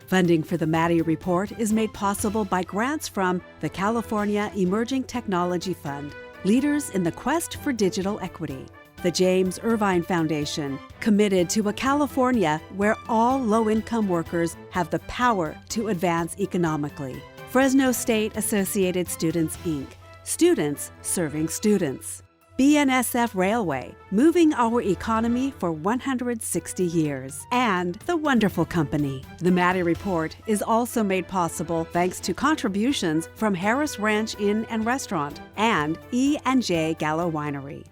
Funding for the Maddy Report is made possible by grants from the California Emerging Technology Fund, leaders in the quest for digital equity. The James Irvine Foundation, committed to a California where all low-income workers have the power to advance economically. Fresno State Associated Students, Inc., students serving students. BNSF Railway, moving our economy for 160 years. And The Wonderful Company. The Maddy Report is also made possible thanks to contributions from Harris Ranch Inn and Restaurant and E&J Gallo Winery.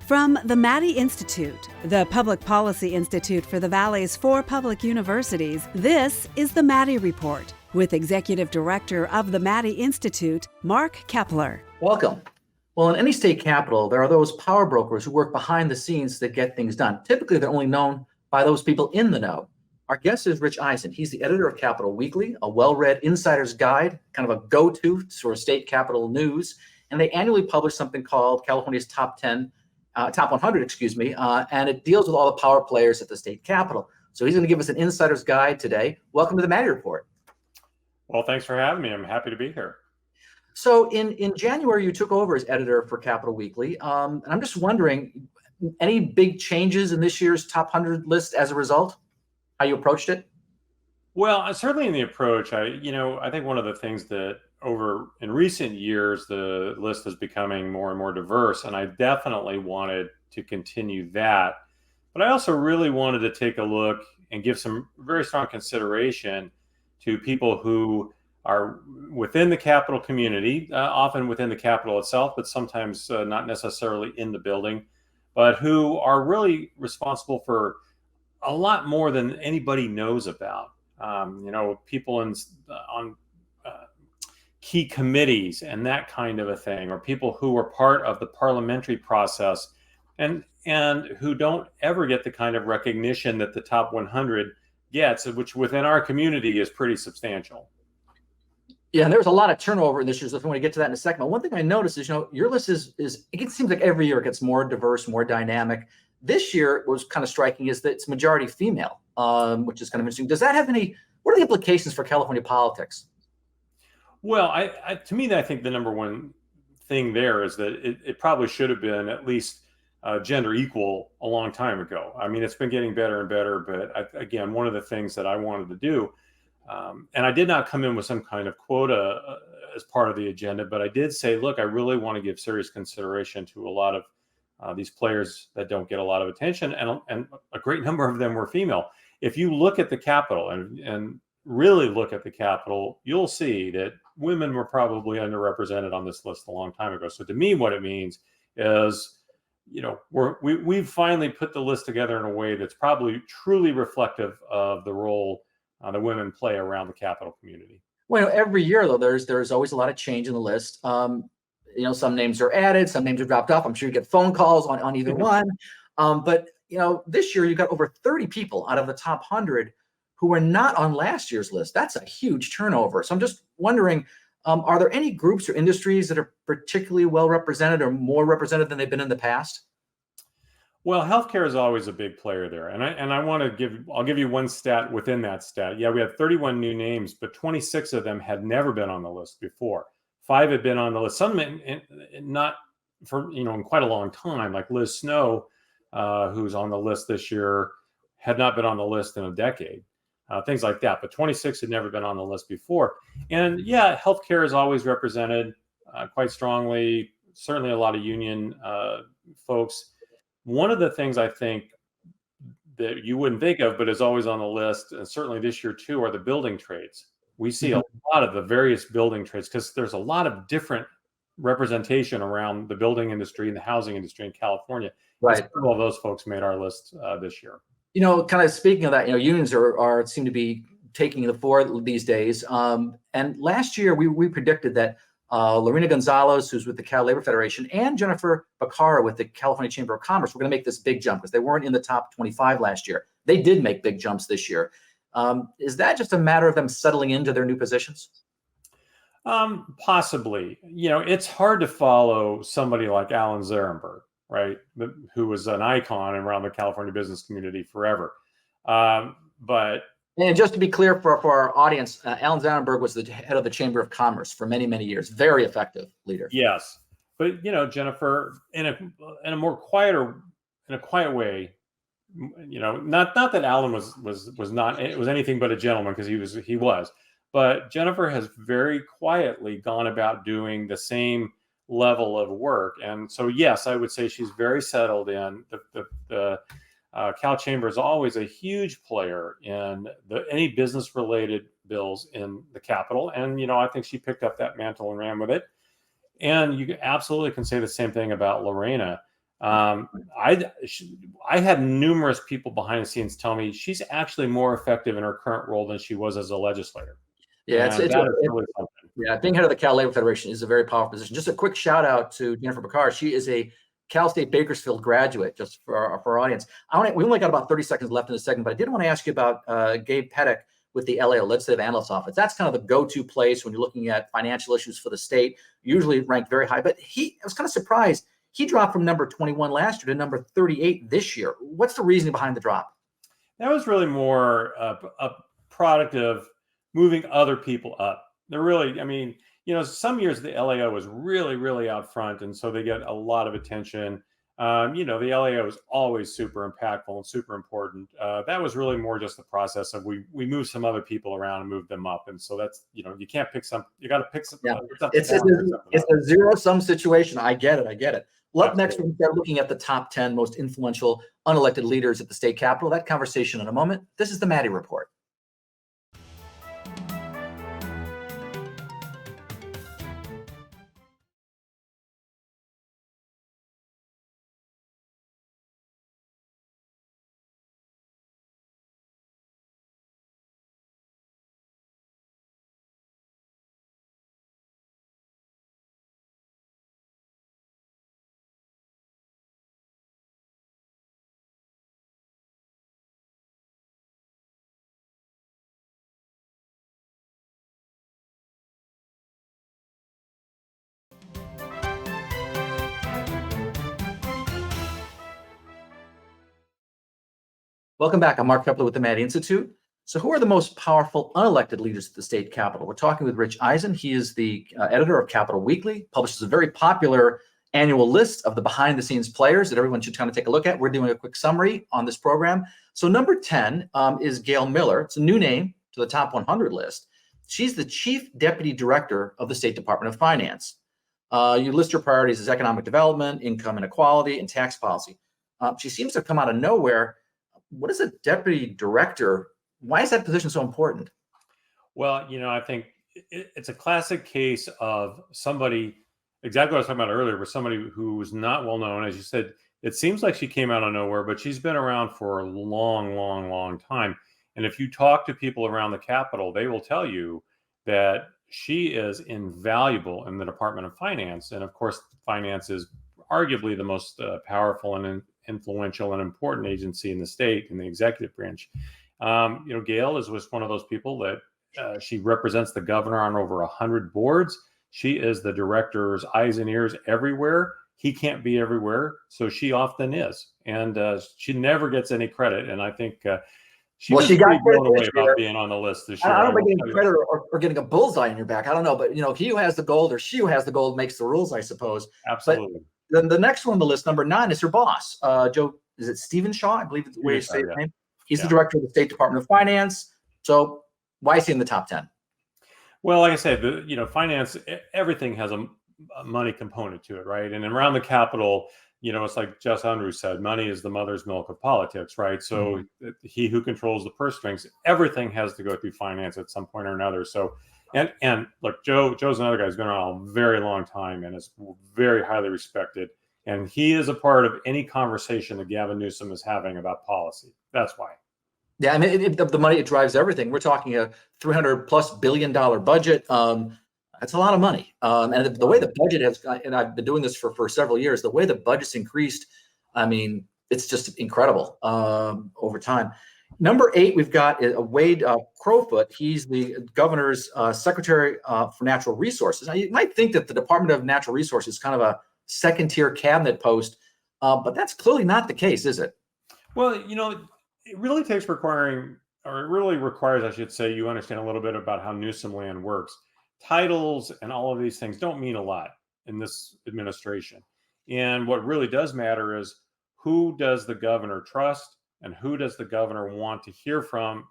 From the Maddy Institute, the Public Policy Institute for the Valley's 4 public universities, this is the Maddy Report with Executive Director of the Maddy Institute, Mark Keppler. Welcome. Well, in any state capital, there are those power brokers who work behind the scenes to get things done. Typically, they're only known by those people in the know. Our guest is Rich Ehisen. He's the editor of Capital Weekly, a well-read insider's guide, kind of a go-to for state capital news. And they annually publish something called California's Top 100, and it deals with all the power players at the state capital. So he's going to give us an insider's guide today. Welcome to the Maddy Report. Well, thanks for having me. I'm happy to be here. So in January, you took over as editor for Capital Weekly. And I'm just wondering, any big changes in this year's top 100 list as a result? How you approached it? Well, certainly in the approach, I think one of the things that in recent years, the list is becoming more and more diverse, and I definitely wanted to continue that. But I also really wanted to take a look and give some very strong consideration to people who are within the Capitol community, often within the Capitol itself, but sometimes not necessarily in the building, but who are really responsible for a lot more than anybody knows about. People on key committees and that kind of a thing, or people who are part of the parliamentary process and who don't ever get the kind of recognition that the top 100 gets, which within our community is pretty substantial. Yeah, and there was a lot of turnover in this year, so if we want to get to that in a second. But one thing I noticed is, your list it seems like every year it gets more diverse, more dynamic. This year, what was kind of striking is that it's majority female, which is kind of interesting. Does that have what are the implications for California politics? Well, to me, I think the number one thing there is that it probably should have been at least gender equal a long time ago. I mean, it's been getting better and better, but again, one of the things that I wanted to do, and I did not come in with some kind of quota as part of the agenda, but I did say, look, I really want to give serious consideration to a lot of these players that don't get a lot of attention, and a great number of them were female. If you look at the Capitol and really look at the Capitol, you'll see that women were probably underrepresented on this list a long time ago. So to me, what it means is, we've finally put the list together in a way that's probably truly reflective of the role that women play around the Capitol community. Well, every year though, there's always a lot of change in the list. Some names are added, some names are dropped off. I'm sure you get phone calls on either one. But this year you got over 30 people out of the top 100 who were not on last year's list. That's a huge turnover. So I'm just wondering, are there any groups or industries that are particularly well represented or more represented than they've been in the past? Well, healthcare is always a big player there. And I'll give you one stat within that stat. Yeah, we had 31 new names, but 26 of them had never been on the list before. 5 had been on the list, some not for, in quite a long time, like Liz Snow, who's on the list this year, had not been on the list in a decade, things like that. But 26 had never been on the list before. And yeah, healthcare is always represented quite strongly, certainly a lot of union folks. One of the things I think that you wouldn't think of, but is always on the list, and certainly this year too, are the building trades. We see a lot of the various building trades because there's a lot of different representation around the building industry and the housing industry in California. Right. Several of those folks made our list this year. Kind of speaking of that, unions seem to be taking the fore these days. And last year we predicted that Lorena Gonzalez, who's with the Cal Labor Federation, and Jennifer Bacara with the California Chamber of Commerce were going to make this big jump because they weren't in the top 25 last year. They did make big jumps this year. Is that just a matter of them settling into their new positions? Possibly. It's hard to follow somebody like Alan Zarenberg, right, who was an icon around the California business community forever. But And just to be clear for our audience, Alan Zannenberg was the head of the Chamber of Commerce for many, many years. Very effective leader. Yes, but Jennifer, in a quiet way, not that Alan was anything but a gentleman, because he was, but Jennifer has very quietly gone about doing the same level of work, and so yes, I would say she's very settled in. The Cal Chamber is always a huge player in any business related bills in the Capitol, and I think she picked up that mantle and ran with it. And you absolutely can say the same thing about Lorena. I had numerous people behind the scenes tell me she's actually more effective in her current role than she was as a legislator. Yeah, really something. Yeah, being head of the Cal Labor Federation is a very powerful position. Just a quick shout out to Jennifer Picard. She is a Cal State Bakersfield graduate, just for our audience. We only got about 30 seconds left in the segment, but I did want to ask you about Gabe Pettick with the LAO, Legislative Analyst's Office. That's kind of the go-to place when you're looking at financial issues for the state, usually ranked very high. But I was kind of surprised. He dropped from number 21 last year to number 38 this year. What's the reasoning behind the drop? That was really more a product of moving other people up. They're really, some years the LAO was really, really out front, and so they get a lot of attention. The LAO is always super impactful and super important. That was really more just the process of we moved some other people around and moved them up, and so that's you can't pick some. You got to pick some. Yeah. It's a zero-sum situation. I get it. Up next, we start looking at the top 10 most influential unelected leaders at the state capitol. That conversation in a moment. This is the Maddy Report. Welcome back. I'm Mark Keppler with the Maddy Institute. So who are the most powerful unelected leaders at the state capitol? We're talking with Rich Eisen. He is the editor of Capitol Weekly, publishes a very popular annual list of the behind-the-scenes players that everyone should kind of take a look at. We're doing a quick summary on this program. So number 10 is Gail Miller. It's a new name to the top 100 list. She's the Chief Deputy Director of the State Department of Finance. You list her priorities as economic development, income inequality, and tax policy. She seems to have come out of nowhere. What is a deputy director? Why is that position so important? Well, I think it's a classic case of somebody, exactly what I was talking about earlier, where somebody who was not well known. As you said, it seems like she came out of nowhere, but she's been around for a long, long, long time. And if you talk to people around the Capitol, they will tell you that she is invaluable in the Department of Finance. And of course, finance is arguably the most powerful and influential and important agency in the state, in the executive branch. Gail is one of those people that she represents the governor on over 100 boards. She is the director's eyes and ears everywhere. He can't be everywhere, so she often is, and she never gets any credit. And I think she got blown away about being on the list this year. I don't know about getting credit or getting a bullseye in your back. I don't know, but he who has the gold or she who has the gold makes the rules, I suppose. Absolutely. But then the next one on the list, number 9, is her boss, Joe. Is it Stephen Shaw? I believe it's the way you say his name. He's the director of the State Department of Finance. So why is he in the top 10? Well, like I said, finance, everything has a money component to it, right? And around the Capitol, it's like Jess Unruh said, money is the mother's milk of politics, right? So he who controls the purse strings, everything has to go through finance at some point or another. So, and look, Joe's another guy who's been around a very long time and is very highly respected. And he is a part of any conversation that Gavin Newsom is having about policy. That's why. Yeah, I mean, the money, it drives everything. We're talking a $300+ billion budget. That's a lot of money. And the way the budget has, and I've been doing this for several years, the way the budget's increased, I mean, it's just incredible over time. Number 8, we've got Wade Crowfoot. He's the governor's secretary for natural resources. Now, you might think that the Department of Natural Resources is kind of a second-tier cabinet post, but that's clearly not the case, is it? Well, it really takes requiring or it really requires, I should say, you understand a little bit about how Newsom land works. Titles and all of these things don't mean a lot in this administration. And what really does matter is who does the governor trust and who does the governor want to hear from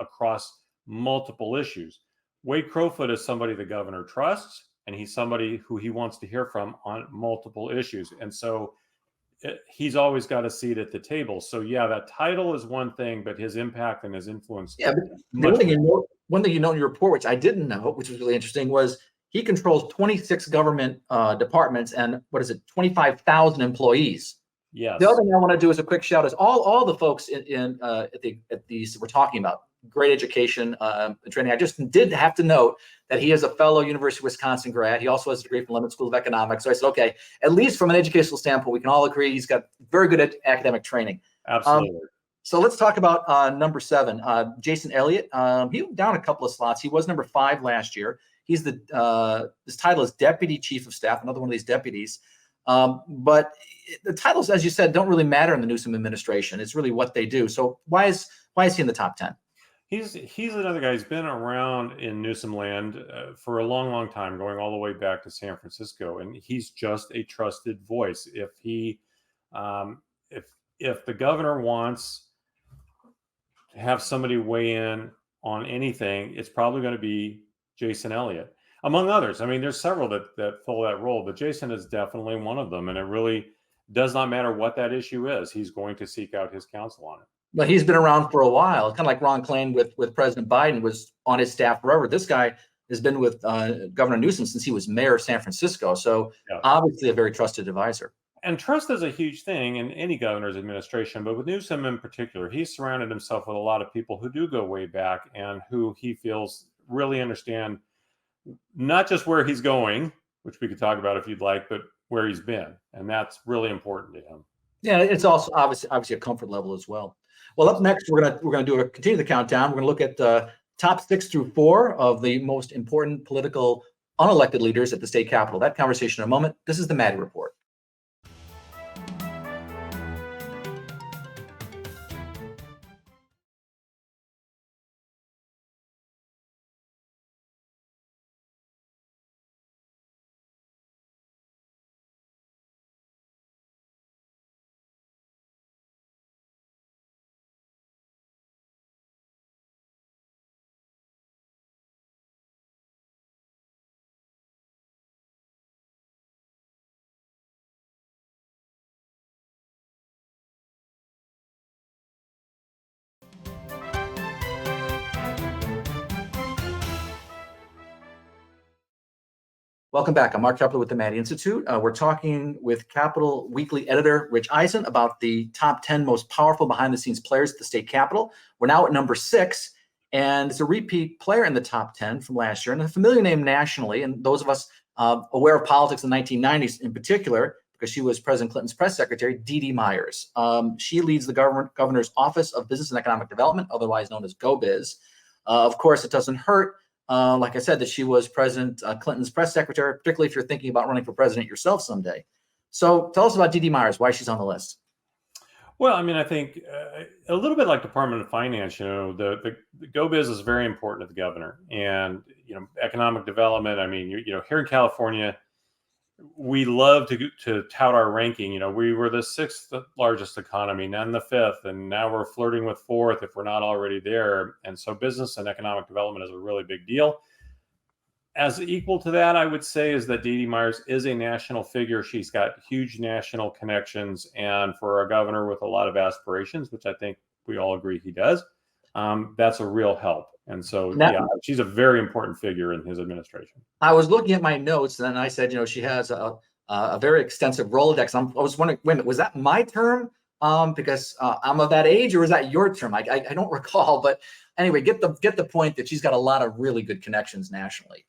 across multiple issues. Wade Crowfoot is somebody the governor trusts, and he's somebody who he wants to hear from on multiple issues. And so he's always got a seat at the table. So yeah, that title is one thing, but his impact and his influence. Yeah, but one thing you know in your report, which I didn't know, which was really interesting, was he controls 26 government departments and 25,000 employees. Yes. The other thing I want to do is a quick shout out is all the folks at these we're talking about. Great education and training. I just did have to note that he is a fellow University of Wisconsin grad. He also has a degree from London School of Economics. So I said, okay, at least from an educational standpoint, we can all agree he's got very good academic training. Absolutely. So let's talk about number 7, Jason Elliott. He went down a couple of slots. He was number 5 last year. He's his title is Deputy Chief of Staff, another one of these deputies. But the titles, as you said, don't really matter in the Newsom administration. It's really what they do. So why is he in the top 10? He's another guy who's been around in Newsom land for a long, long time, going all the way back to San Francisco, and he's just a trusted voice. If the governor wants to have somebody weigh in on anything, it's probably going to be Jason Elliott, among others. I mean, there's several that fill that role, but Jason is definitely one of them, and it really does not matter what that issue is. He's going to seek out his counsel on it. But he's been around for a while. It's kind of like Ron Klain with President Biden, was on his staff forever. This guy has been with Governor Newsom since he was mayor of San Francisco. So obviously a very trusted advisor. And trust is a huge thing in any governor's administration, but with Newsom in particular, he's surrounded himself with a lot of people who do go way back and who he feels really understand not just where he's going, which we could talk about if you'd like, but where he's been. And that's really important to him. Yeah, it's also obviously a comfort level as well. Well, up next, we're gonna continue the countdown. We're gonna look at the top 6 through 4 of the most important political unelected leaders at the state capitol. That conversation in a moment. This is the Maddy Report. Welcome back. I'm Mark Keppler with the Maddy Institute. We're talking with Capitol Weekly editor Rich Eisen about the top 10 most powerful behind-the-scenes players at the state capitol. We're now at number 6, and it's a repeat player in the top 10 from last year, and a familiar name nationally. And those of us aware of politics in the 1990s in particular, because she was President Clinton's press secretary, Dee Dee Myers. She leads the governor's Office of Business and Economic Development, otherwise known as GoBiz. Of course, it doesn't hurt, like I said, that she was President Clinton's press secretary, particularly if you're thinking about running for president yourself someday. So tell us about Dee Dee Myers, why she's on the list. Well, I mean, I think a little bit like Department of Finance, the GoBiz is very important to the governor, and economic development. I mean, here in California, we love to tout our ranking. We were the 6th largest economy, then the 5th, and now we're flirting with 4th if we're not already there. And so business and economic development is a really big deal. As equal to that, I would say, is that Dee Dee Myers is a national figure. She's got huge national connections, and for a governor with a lot of aspirations, which I think we all agree he does, that's a real help. And so, she's a very important figure in his administration. I was looking at my notes, and I said, she has a very extensive Rolodex. I was wondering, wait a minute, was that my term? Because I'm of that age, or is that your term? I don't recall, but anyway, get the point that she's got a lot of really good connections nationally.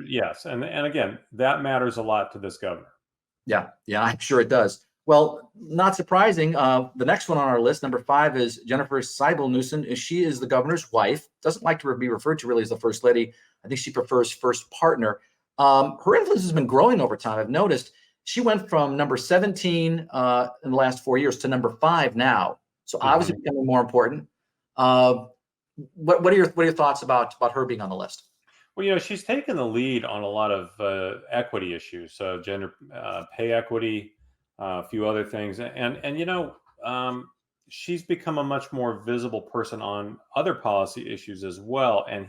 Yes, and again, that matters a lot to this governor. Yeah, I'm sure it does. Well, not surprising. The next one on our list, number 5, is Jennifer Seibel Newsom. She is the governor's wife. Doesn't like to be referred to really as the first lady. I think she prefers first partner. Her influence has been growing over time. I've noticed she went from number 17 in the last 4 years to number 5 now. So obviously becoming more important. What are your thoughts about her being on the list? Well, she's taken the lead on a lot of equity issues, gender pay equity, a few other things, and she's become a much more visible person on other policy issues as well. And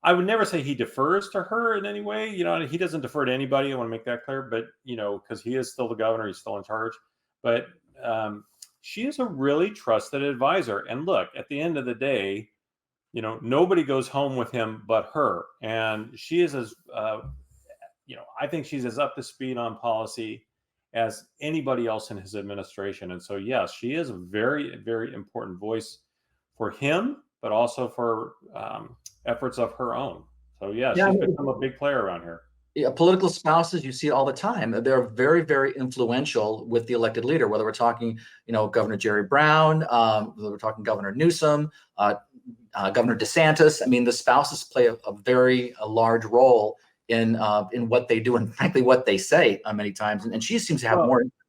I would never say he defers to her in any way. He doesn't defer to anybody. I want to make that clear, but because he is still the governor, he's still in charge. But she is a really trusted advisor. And look, at the end of the day, nobody goes home with him but her. And she is I think she's as up to speed on policy as anybody else in his administration. And so, yes, she is a very, very important voice for him, but also for efforts of her own. So, yeah, she's become a big player around here. Yeah, political spouses, you see it all the time. They're very, very influential with the elected leader, whether we're talking, Governor Jerry Brown, whether we're talking Governor Newsom, Governor DeSantis. I mean, the spouses play a very large role in what they do and frankly what they say many times. And she seems to have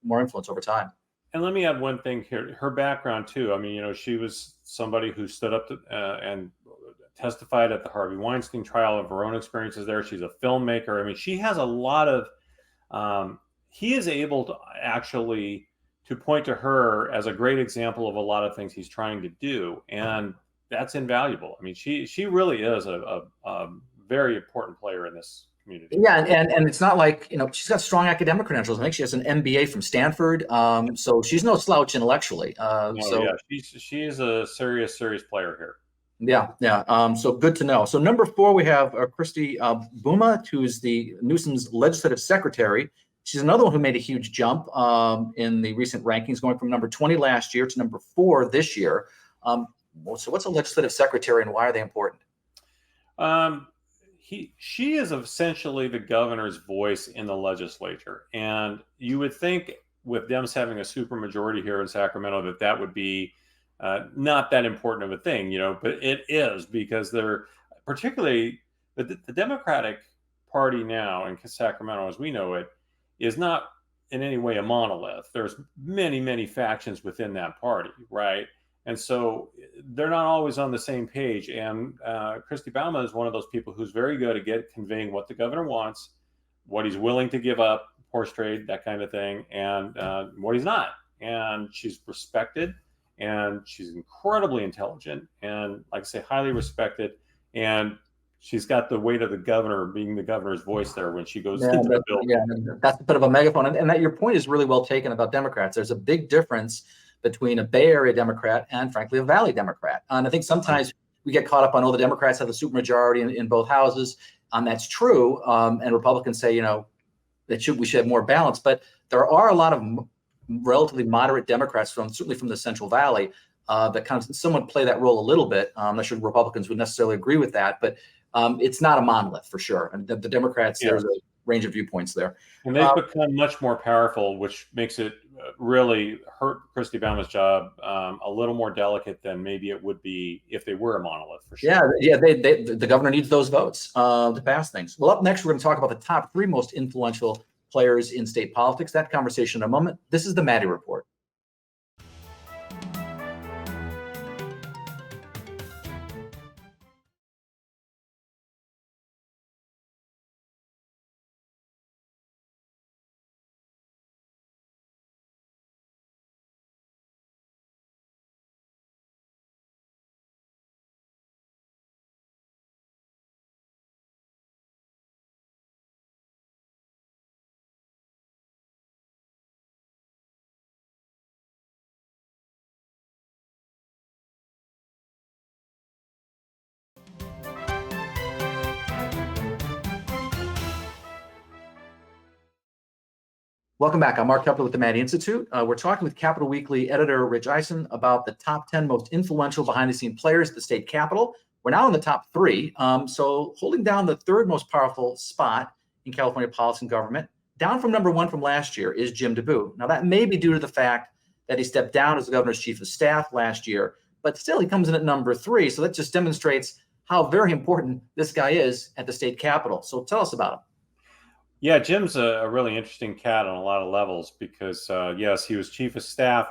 more influence over time. And let me add one thing here: her background too. I mean, she was somebody who stood up to, and testified at the Harvey Weinstein trial of her own experiences there. She's a filmmaker. I mean, she has a lot of. He is able to actually to point to her as a great example of a lot of things he's trying to do, and that's invaluable. I mean, she really is a very important player in this community. Yeah, and it's not like, she's got strong academic credentials. I think she has an MBA from Stanford, so she's no slouch intellectually. Yeah, she is a serious player here. Yeah. So good to know. So number 4, we have Christy Buma, who's the Newsom's legislative secretary. She's another one who made a huge jump in the recent rankings, going from number 20 last year to number 4 this year. So what's a legislative secretary and why are they important? She is essentially the governor's voice in the legislature. And you would think with Dems having a supermajority here in Sacramento that would be not that important of a thing, but it is, because they're particularly the Democratic Party now in Sacramento, as we know it, is not in any way a monolith. There's many, many factions within that party, right? And so they're not always on the same page. And Christy Buma is one of those people who's very good at conveying what the governor wants, what he's willing to give up, horse trade, that kind of thing, and what he's not. And she's respected, and she's incredibly intelligent, and like I say, highly respected. And she's got the weight of the governor, being the governor's voice there when she goes into the building. Yeah, that's a bit of a megaphone. And that your point is really well taken about Democrats. There's a big difference between a Bay Area Democrat and, frankly, a Valley Democrat. And I think sometimes we get caught up on, the Democrats have a supermajority in both houses. That's true. And Republicans say, that we should have more balance. But there are a lot of relatively moderate Democrats, certainly from the Central Valley, that kind of somewhat play that role a little bit. I'm not sure Republicans would necessarily agree with that, but it's not a monolith for sure. And the Democrats, there's a range of viewpoints there. And they've become much more powerful, which makes it really hurt Christy Buma's job a little more delicate than maybe it would be if they were a monolith, for sure. Yeah. The governor needs those votes to pass things. Well, up next, we're going to talk about the top 3 most influential players in state politics. That conversation in a moment. This is the Maddy Report. Welcome back. I'm Mark Keppler with the Maddy Institute. We're talking with Capitol Weekly editor Rich Ehisen about the top 10 most influential behind-the-scenes players at the state capitol. We're now in the top 3. So holding down the 3rd most powerful spot in California policy and government, down from number 1 from last year, is Jim DeBoo. Now, that may be due to the fact that he stepped down as the governor's chief of staff last year, but still he comes in at number 3. So that just demonstrates how very important this guy is at the state capitol. So tell us about him. Yeah, Jim's a really interesting cat on a lot of levels because, yes, he was chief of staff,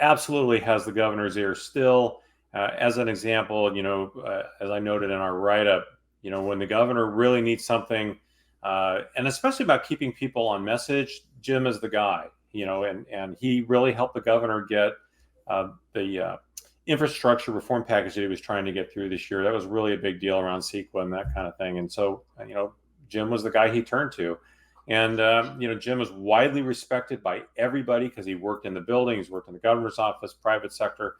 absolutely has the governor's ear still. As an example, as I noted in our write-up, when the governor really needs something, and especially about keeping people on message, Jim is the guy, and he really helped the governor get the infrastructure reform package that he was trying to get through this year. That was really a big deal around CEQA and that kind of thing. And so, Jim was the guy he turned to. And, Jim was widely respected by everybody because he worked in the building, he's worked in the governor's office, private sector.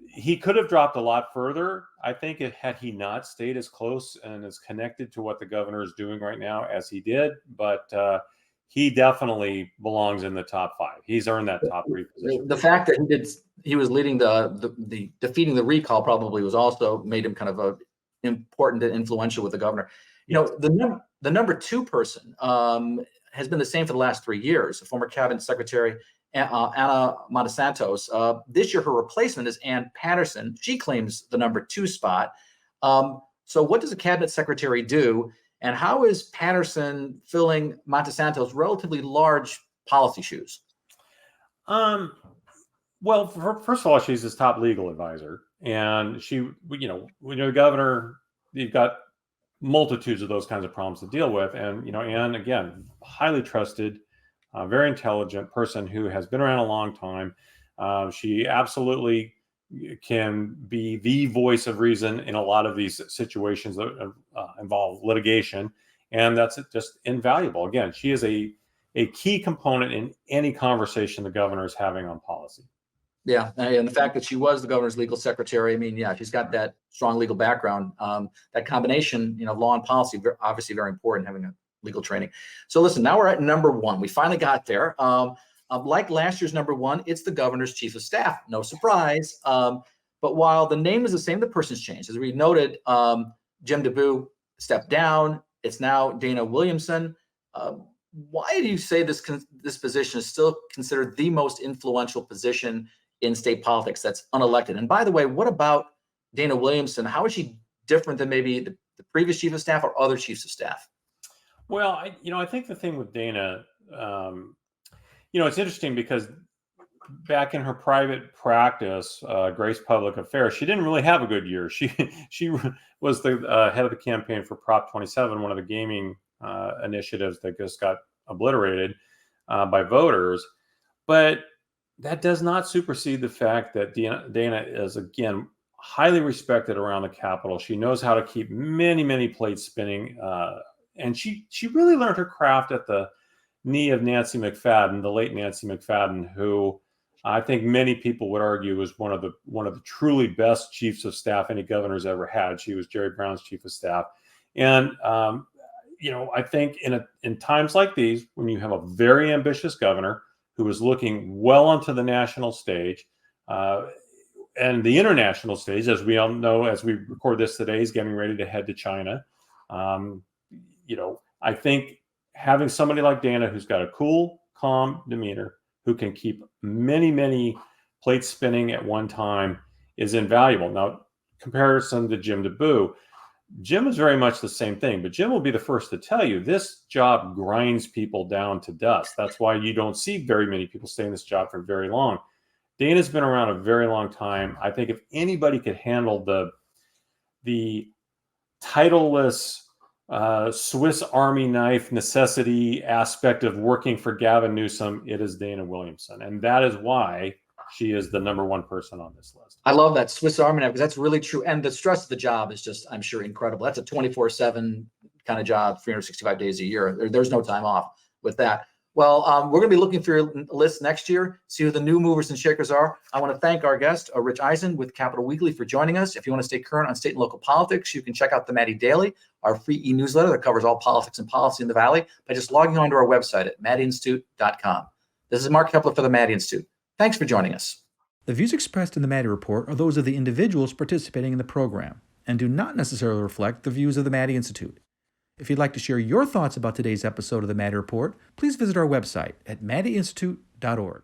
He could have dropped a lot further, I think, had he not stayed as close and as connected to what the governor is doing right now as he did. But he definitely belongs in the top 5. He's earned that top 3 position. The fact that he was leading the defeating the recall probably was also made him kind of important and influential with the governor. The number 2 person has been the same for the last 3 years. The former cabinet secretary Anna Montesantos. This year, her replacement is Ann Patterson. She claims the number 2 spot. So what does a cabinet secretary do? And how is Patterson filling Montesantos' relatively large policy shoes? Well, first of all, she's his top legal advisor. And she, when you're the governor, you've got multitudes of those kinds of problems to deal with. And, Ann, again, highly trusted, very intelligent person who has been around a long time. She absolutely can be the voice of reason in a lot of these situations that involve litigation. And that's just invaluable. Again, she is a key component in any conversation the governor is having on policy. Yeah, and the fact that she was the governor's legal secretary, she's got that strong legal background. That combination, law and policy, obviously very important, having a legal training. So listen, now we're at number 1. We finally got there. Like last year's number 1, it's the governor's chief of staff. No surprise. But while the name is the same, the person's changed. As we noted, Jim DeBoo stepped down. It's now Dana Williamson. Why do you say this position is still considered the most influential position in state politics that's unelected? And by the way, what about Dana Williamson? How is she different than maybe the previous chief of staff or other chiefs of staff? Well, I think the thing with Dana, it's interesting because back in her private practice, Grace Public Affairs, she didn't really have a good year. She was the head of the campaign for Prop 27, one of the gaming initiatives that just got obliterated by voters. But that does not supersede the fact that Dana is, again, highly respected around the Capitol. She knows how to keep many, many plates spinning. And she really learned her craft at the knee of Nancy McFadden, the late Nancy McFadden, who I think many people would argue was one of the truly best chiefs of staff any governor's ever had. She was Jerry Brown's chief of staff. And, I think in times like these, when you have a very ambitious governor who is looking well onto the national stage and the international stage, as we all know, as we record this today, is getting ready to head to China. I think having somebody like Dana, who's got a cool, calm demeanor, who can keep many, many plates spinning at one time, is invaluable. Now, comparison to Jim DeBoo, Jim is very much the same thing, but Jim will be the first to tell you this job grinds people down to dust. That's why you don't see very many people stay in this job for very long. Dana's been around a very long time. I think if anybody could handle the titleless Swiss Army knife necessity aspect of working for Gavin Newsom, it is Dana Williamson. And that is why she is the number 1 person on this list. I love that Swiss Army knife, because that's really true. And the stress of the job is just, I'm sure, incredible. That's a 24/7 kind of job, 365 days a year. There's no time off with that. Well, we're going to be looking for your list next year, see who the new movers and shakers are. I want to thank our guest, Rich Ehisen with Capital Weekly, for joining us. If you want to stay current on state and local politics, you can check out the Maddy Daily, our free e-newsletter that covers all politics and policy in the Valley, by just logging on to our website at maddyinstitute.com. This is Mark Keppler for the Maddy Institute. Thanks for joining us. The views expressed in the Maddy Report are those of the individuals participating in the program and do not necessarily reflect the views of the Maddy Institute. If you'd like to share your thoughts about today's episode of the Maddy Report, please visit our website at maddyinstitute.org.